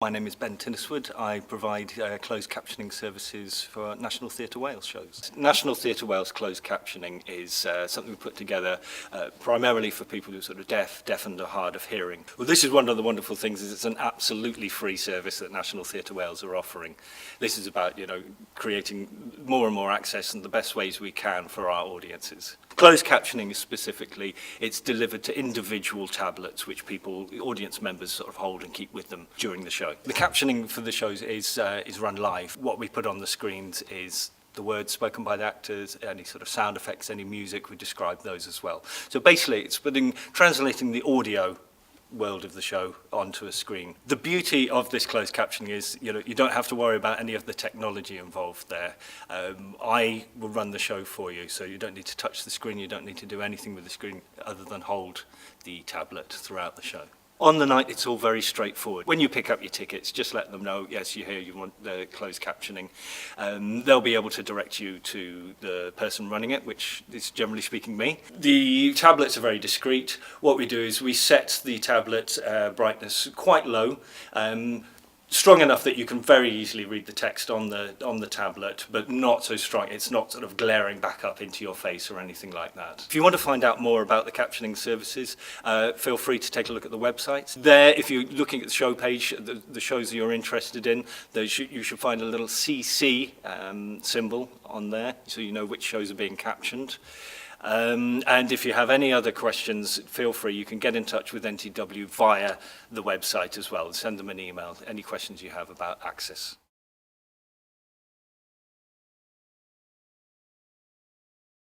My name is Ben Tinniswood. I provide closed captioning services for National Theatre Wales shows. National Theatre Wales closed captioning is something we put together primarily for people who are sort of deaf and hard of hearing. Well, this is one of the wonderful things, is it's an absolutely free service that National Theatre Wales are offering. This is about, creating more and more access in the best ways we can for our audiences. Closed captioning is specifically, it's delivered to individual tablets which audience members sort of hold and keep with them during the show. The captioning for the shows is run live. What we put on the screens is the words spoken by the actors, any sort of sound effects, any music, we describe those as well. So basically it's translating the audio world of the show onto a screen. The beauty of this closed captioning is, you don't have to worry about any of the technology involved there. I will run the show for you, so you don't need to touch the screen, you don't need to do anything with the screen other than hold the tablet throughout the show. On the night, it's all very straightforward. When you pick up your tickets, just let them know, yes, you want the closed captioning. They'll be able to direct you to the person running it, which is generally speaking me. The tablets are very discreet. What we do is we set the tablet brightness quite low, strong enough that you can very easily read the text on the tablet, but not so strong. It's not sort of glaring back up into your face or anything like that. If you want to find out more about the captioning services, feel free to take a look at the website. There, if you're looking at the show page, the shows that you're interested in, you should find a little CC symbol on there, so you know which shows are being captioned. And if you have any other questions, feel free, you can get in touch with NTW via the website as well. Send them an email, any questions you have about access.